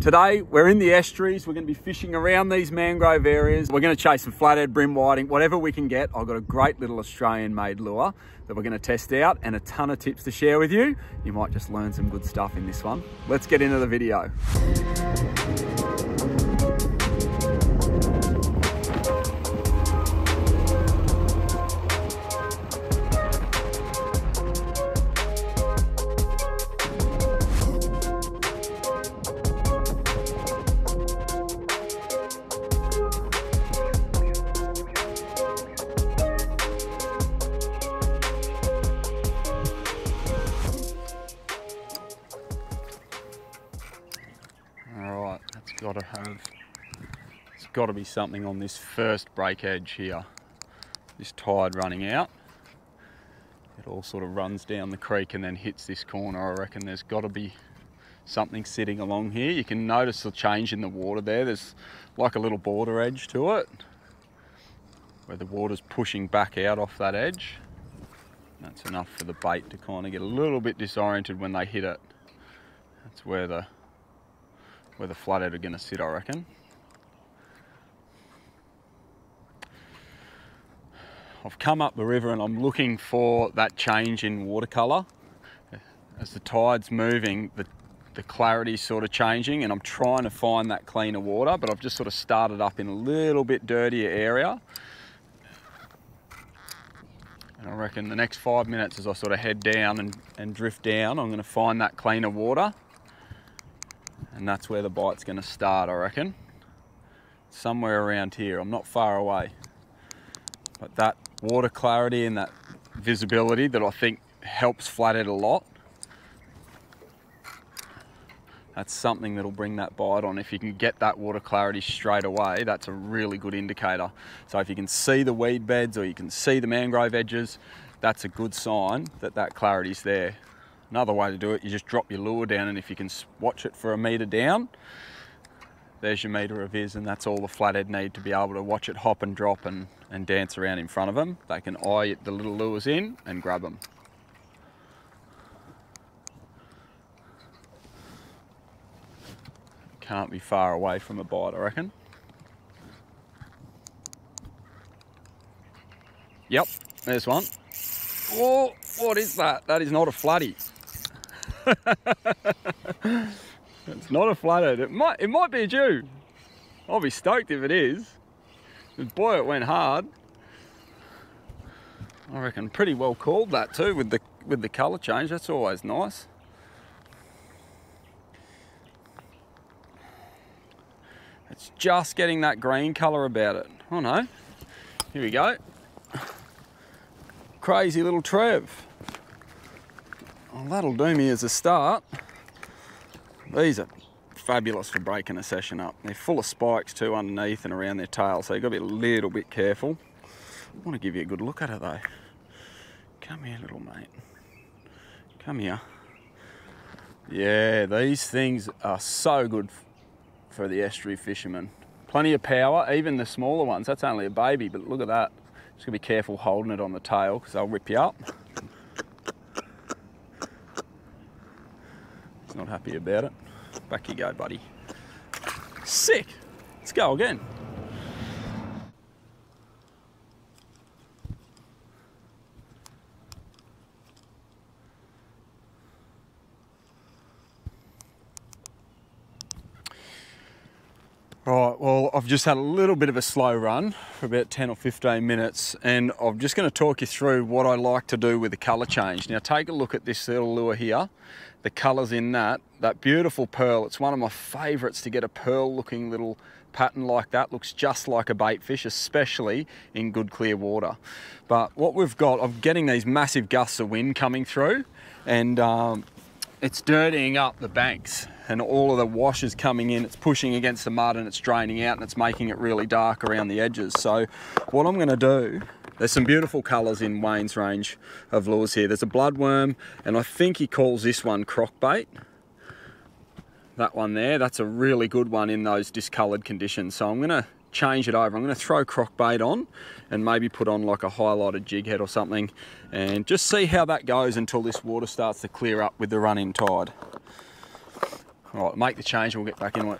Today we're in the estuaries. We're going to be fishing around these mangrove areas. We're going to chase some flathead, brim whiting, whatever we can get. I've got a great little Australian made lure that we're going to test out and a ton of tips to share with you. You might just learn some good stuff in this one. Let's get into the video. It's got to be something on this first break edge here. This tide running out. It all sort of runs down the creek and then hits this corner. I reckon there's got to be something sitting along here. You can notice the change in the water there. There's like a little border edge to it where the water's pushing back out off that edge. That's enough for the bait to kind of get a little bit disoriented when they hit it. That's where the flathead are going to sit, I reckon. I've come up the river and I'm looking for that change in water colour. As the tide's moving, the clarity's sort of changing, and I'm trying to find that cleaner water, but I've just sort of started up in a little bit dirtier area. And I reckon the next 5 minutes as I sort of head down and drift down, I'm going to find that cleaner water. And that's where the bite's going to start, I reckon. Somewhere around here. I'm not far away. But that water clarity and that visibility that I think helps flathead a lot. That's something that'll bring that bite on. If you can get that water clarity straight away, that's a really good indicator. So if you can see the weed beds or you can see the mangrove edges, that's a good sign that that clarity's there. Another way to do it, you just drop your lure down, and if you can watch it for a metre down, there's your metre of his, and that's all the flathead need to be able to watch it hop and drop and dance around in front of them. They can eye the little lures in and grab them. Can't be far away from a bite, I reckon. Yep, there's one. Oh, what is that? That is not a flatty. It's not a flathead. It might be a Jew. I'll be stoked if it is. Boy, it went hard. I reckon pretty well called that too with the colour change. That's always nice. It's just getting that green colour about it. Oh no. Here we go. Crazy little Trev. Well, that'll do me as a start. These are fabulous for breaking a session up. They're full of spikes too underneath and around their tail, so you've got to be a little bit careful. I want to give you a good look at it though. Come here, little mate. Come here. Yeah, these things are so good for the estuary fishermen. Plenty of power, even the smaller ones. That's only a baby, but look at that. Just gotta be careful holding it on the tail because they'll rip you up. He's not happy about it. Back you go, buddy. Sick. Let's go again. Right, well, I've just had a little bit of a slow run for about 10 or 15 minutes, and I'm just going to talk you through what I like to do with the colour change. Now, take a look at this little lure here. The colours in that beautiful pearl. It's one of my favourites to get a pearl-looking little pattern like that. Looks just like a bait fish, especially in good clear water. But what we've got, I'm getting these massive gusts of wind coming through, and it's dirtying up the banks. And all of the wash is coming in, it's pushing against the mud and it's draining out, and it's making it really dark around the edges. So what I'm going to do, there's some beautiful colours in Wayne's range of lures here. There's a bloodworm, and I think he calls this one crockbait. That one there, that's a really good one in those discoloured conditions. So I'm going to change it over. I'm going to throw crockbait on and maybe put on like a highlighted jig head or something, and just see how that goes until this water starts to clear up with the run-in tide. All right, make the change and we'll get back into it.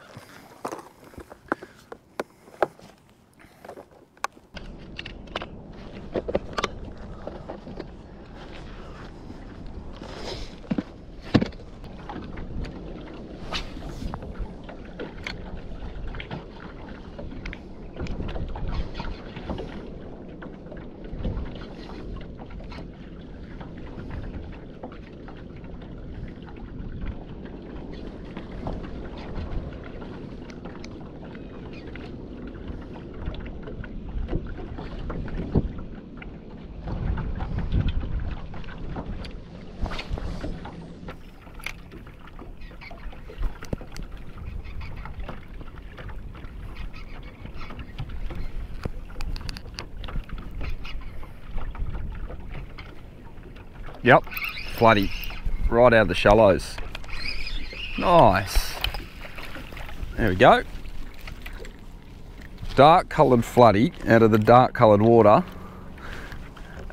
Yep, floody, right out of the shallows. Nice. There we go. Dark coloured floody out of the dark coloured water.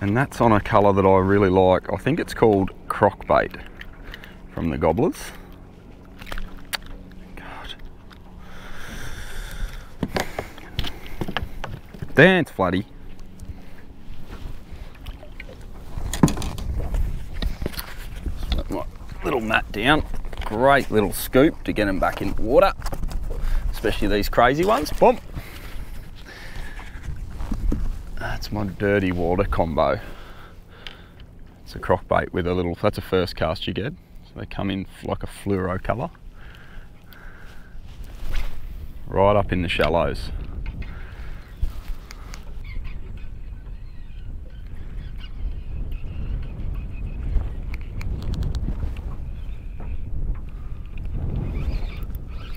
And that's on a colour that I really like. I think it's called croc bait from the Gobblers. God. Dance floody. Little mat down, great little scoop to get them back in water, especially these crazy ones. Boom. That's my dirty water combo. It's a croc bait with a little, that's a first cast you get. So they come in like a fluoro colour. Right up in the shallows.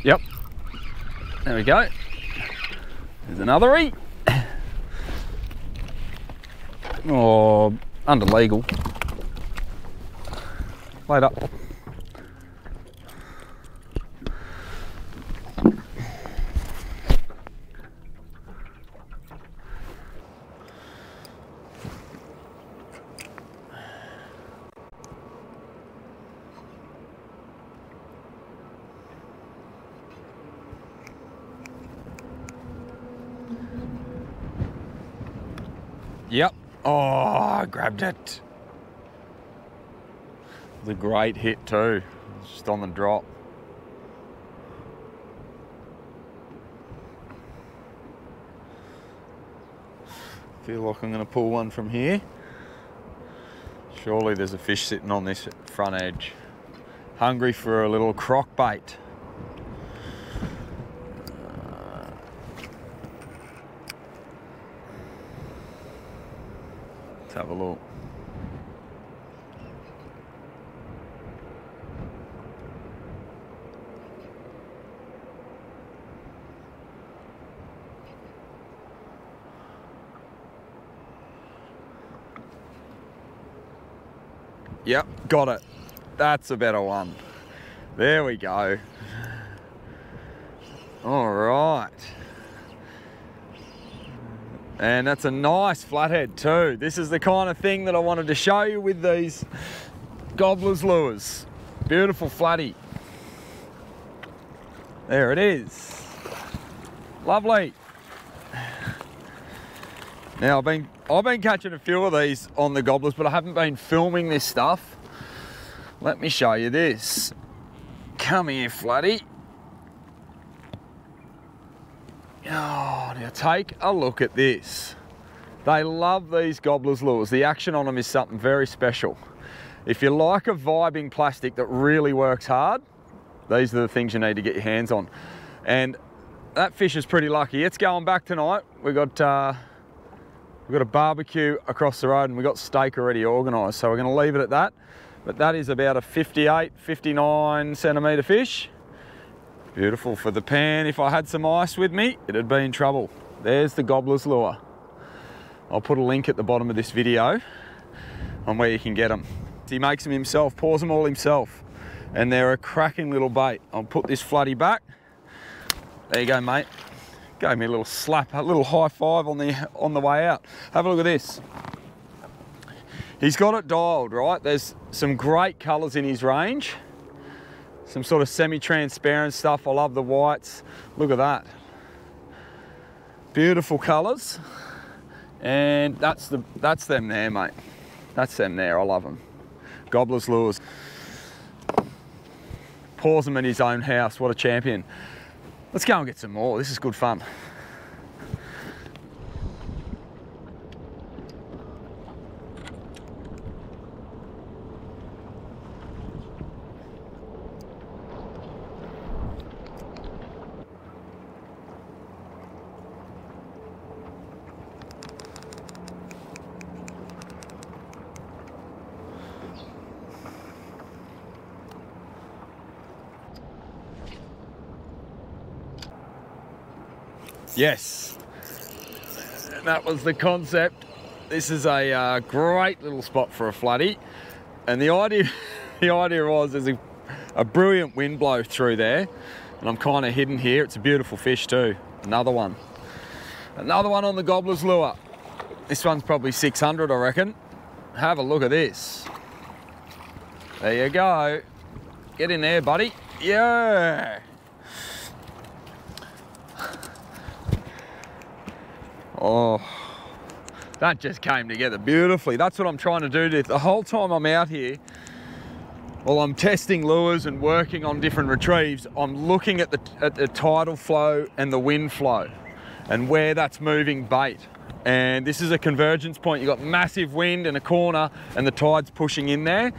Yep, there we go. There's another E. Oh, under legal. Later. Yep. Oh, I grabbed it. It was a great hit too. It's just on the drop. Feel like I'm going to pull one from here. Surely there's a fish sitting on this front edge. Hungry for a little croc bait. Have a look. Yep, got it. That's a better one. There we go. All right. And that's a nice flathead too. This is the kind of thing that I wanted to show you with these Gobblers lures. Beautiful flatty. There it is. Lovely. Now I've been catching a few of these on the Gobblers, but I haven't been filming this stuff. Let me show you this. Come here, flatty. Oh, now take a look at this. They love these Gobblers lures. The action on them is something very special. If you like a vibing plastic that really works hard, these are the things you need to get your hands on. And that fish is pretty lucky. It's going back tonight. We've got a barbecue across the road and we've got steak already organised. So we're going to leave it at that. But that is about a 58, 59 centimetre fish. Beautiful for the pan. If I had some ice with me, it'd be in trouble. There's the Gobblers lure. I'll put a link at the bottom of this video on where you can get them. He makes them himself, pours them all himself, and they're a cracking little bait. I'll put this floody back. There you go, mate. Gave me a little slap, a little high five on the way out. Have a look at this. He's got it dialed, right? There's some great colours in his range. Some sort of semi-transparent stuff. I love the whites. Look at that. Beautiful colours. And that's them there, mate. That's them there. I love them. Gobblers lures. Pours them in his own house. What a champion. Let's go and get some more. This is good fun. Yes, that was the concept. This is a great little spot for a floodie, and the idea was there's a brilliant wind blow through there, and I'm kind of hidden here. It's a beautiful fish too. Another one on the Gobblers lure. This one's probably 600, I reckon. Have a look at this. There you go. Get in there, buddy. Yeah. Oh, that just came together beautifully. That's what I'm trying to do. The whole time I'm out here, while I'm testing lures and working on different retrieves, I'm looking at the tidal flow and the wind flow and where that's moving bait. And this is a convergence point. You've got massive wind in a corner and the tide's pushing in there.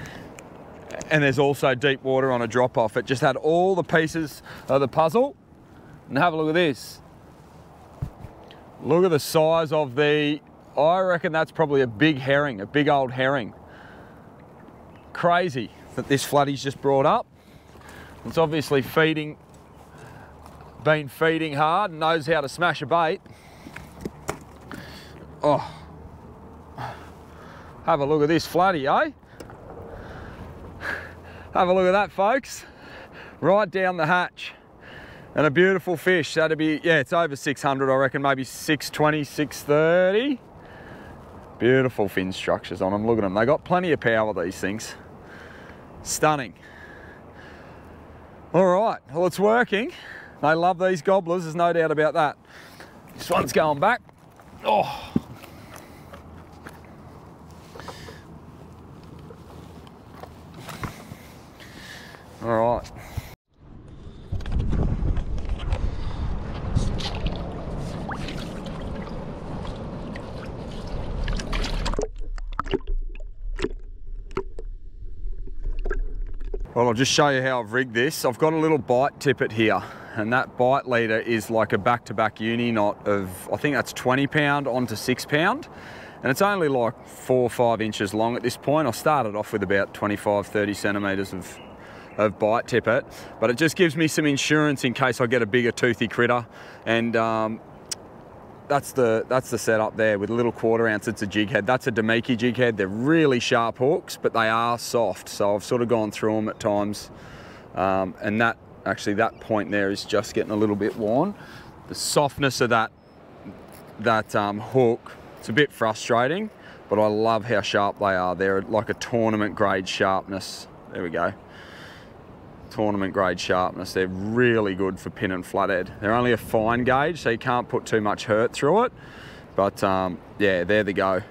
And there's also deep water on a drop off. It just had all the pieces of the puzzle. And have a look at this. Look at the size of I reckon that's probably a big herring, a big old herring. Crazy that this floodie's just brought up. It's obviously been feeding hard and knows how to smash a bait. Oh, have a look at this floodie, eh? Have a look at that, folks. Right down the hatch. And a beautiful fish. That'd be, yeah, it's over 600, I reckon, maybe 620, 630. Beautiful fin structures on them. Look at them. They got plenty of power, these things. Stunning. All right, well, it's working. They love these gobblers, there's no doubt about that. This one's going back. Oh. All right. Well, I'll just show you how I've rigged this. I've got a little bite tippet here, and that bite leader is like a back-to-back uni knot of, I think that's 20 pound onto 6 pound. And it's only like 4 or 5 inches long at this point. I started off with about 25, 30 centimetres of bite tippet, but it just gives me some insurance in case I get a bigger toothy critter. And that's the setup there with a little 1/4 ounce. It's a jig head. That's a Damiki jig head. They're really sharp hooks, but they are soft. So I've sort of gone through them at times. And that point there is just getting a little bit worn. The softness of that hook, it's a bit frustrating, but I love how sharp they are. They're like a tournament grade sharpness. There we go. Tournament grade sharpness. They're really good for pin and flathead. They're only a fine gauge, so you can't put too much hurt through it. But yeah, there they go.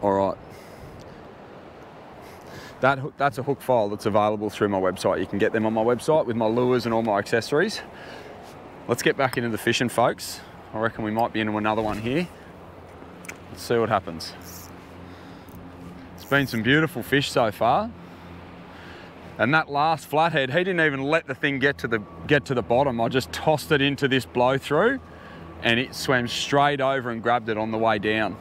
All right. That's a hook file that's available through my website. You can get them on my website with my lures and all my accessories. Let's get back into the fishing, folks. I reckon we might be into another one here. Let's see what happens. It's been some beautiful fish so far. And that last flathead, he didn't even let the thing get to the bottom. I just tossed it into this blow through and it swam straight over and grabbed it on the way down.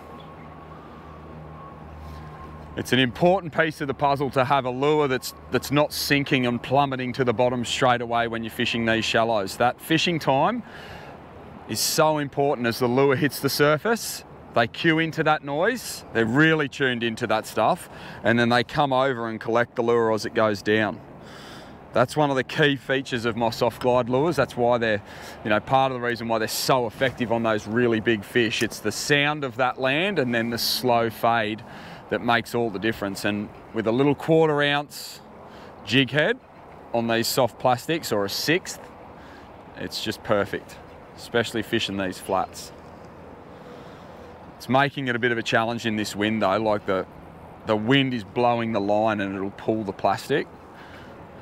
It's an important piece of the puzzle to have a lure that's not sinking and plummeting to the bottom straight away when you're fishing these shallows. That fishing time is so important as the lure hits the surface. They cue into that noise, they're really tuned into that stuff, and then they come over and collect the lure as it goes down. That's one of the key features of my soft glide lures. That's why they're, part of the reason why they're so effective on those really big fish. It's the sound of that land and then the slow fade that makes all the difference. And with a little 1/4 ounce jig head on these soft plastics, or a 1/6, it's just perfect, especially fishing these flats. It's making it a bit of a challenge in this wind though, like the wind is blowing the line and it'll pull the plastic.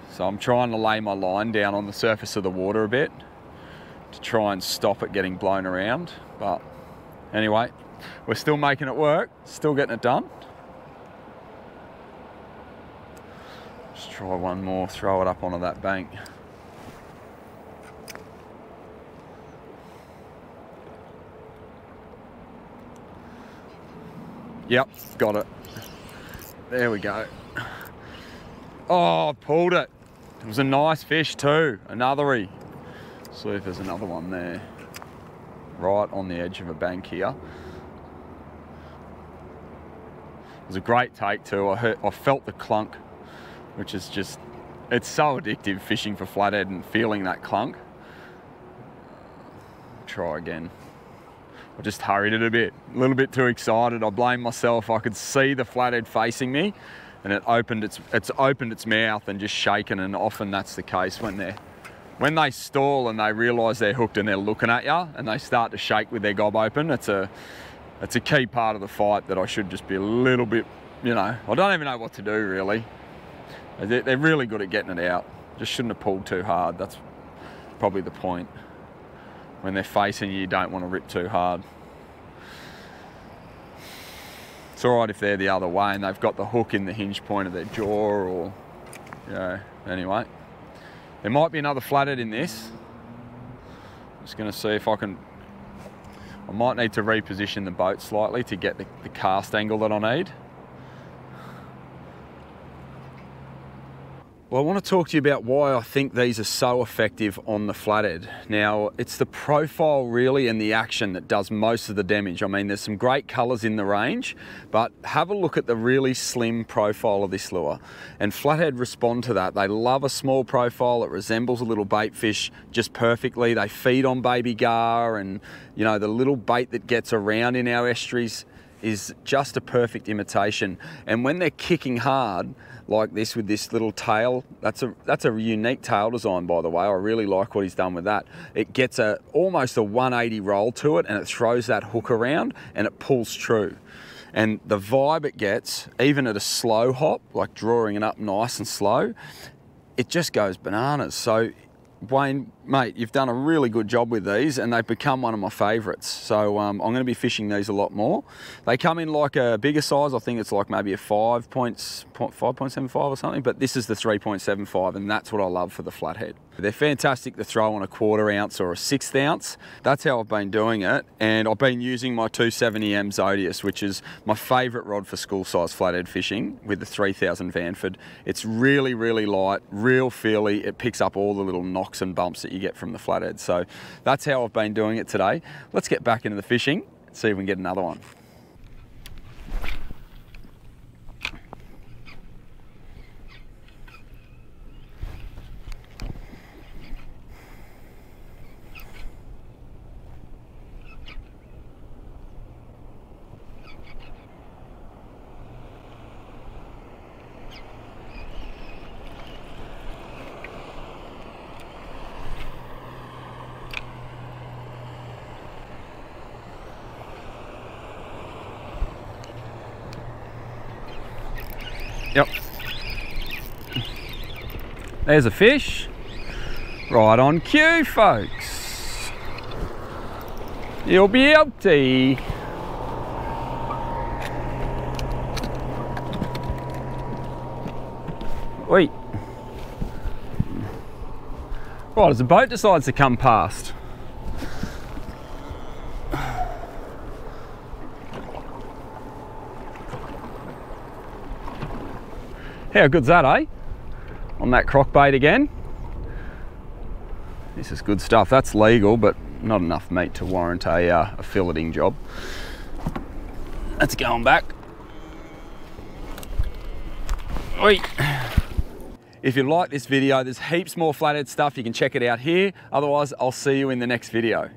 So I'm trying to lay my line down on the surface of the water a bit to try and stop it getting blown around. But anyway, we're still making it work, still getting it done. Just try one more, throw it up onto that bank. Yep, got it. There we go. Oh, I pulled it. It was a nice fish too, anothery. See if there's another one there. Right on the edge of a bank here. It was a great take too. I felt the clunk, which is just, it's so addictive fishing for flathead and feeling that clunk. Try again. I just hurried it a little bit too excited. I blame myself. I could see the flathead facing me, and it's opened its mouth and just shaken. And often that's the case when they stall and they realise they're hooked and they're looking at you and they start to shake with their gob open. It's a key part of the fight that I should just be a little bit, you know, I don't even know what to do really. They're really good at getting it out. Just shouldn't have pulled too hard. That's probably the point. When they're facing you, you don't want to rip too hard. It's all right if they're the other way and they've got the hook in the hinge point of their jaw, or, you know, anyway. There might be another flathead in this. Just going to see if I might need to reposition the boat slightly to get the cast angle that I need. Well, I want to talk to you about why I think these are so effective on the flathead. Now, it's the profile really and the action that does most of the damage. I mean, there's some great colours in the range, but have a look at the really slim profile of this lure. And flathead respond to that. They love a small profile. It resembles a little bait fish just perfectly. They feed on baby gar, and you know, the little bait that gets around in our estuaries is just a perfect imitation. And when they're kicking hard, like this with this little tail, that's a unique tail design, by the way. I really like what he's done with that. It gets almost a 180 roll to it, and it throws that hook around and it pulls true. And the vibe it gets, even at a slow hop, like drawing it up nice and slow, it just goes bananas. So Wayne, mate, you've done a really good job with these, and they've become one of my favourites. So I'm going to be fishing these a lot more. They come in like a bigger size. I think it's like maybe a 5.75 or something, but this is the 3.75, and that's what I love for the flathead. They're fantastic to throw on a 1/4 ounce or a 1/6 ounce. That's how I've been doing it, and I've been using my 270M Zodias, which is my favourite rod for school-size flathead fishing, with the 3000 Vanford. It's really, really light, real feely. It picks up all the little knocks and bumps that you get from the flathead. So that's how I've been doing it today. Let's get back into the fishing and see if we can get another one. Yep. There's a fish. Right on cue, folks. You'll be empty. Wait. Right, as the boat decides to come past. How good's that, eh? On that crock bait again. This is good stuff. That's legal, but not enough meat to warrant a filleting job. That's going back. Oi. If you like this video, there's heaps more flathead stuff. You can check it out here. Otherwise, I'll see you in the next video.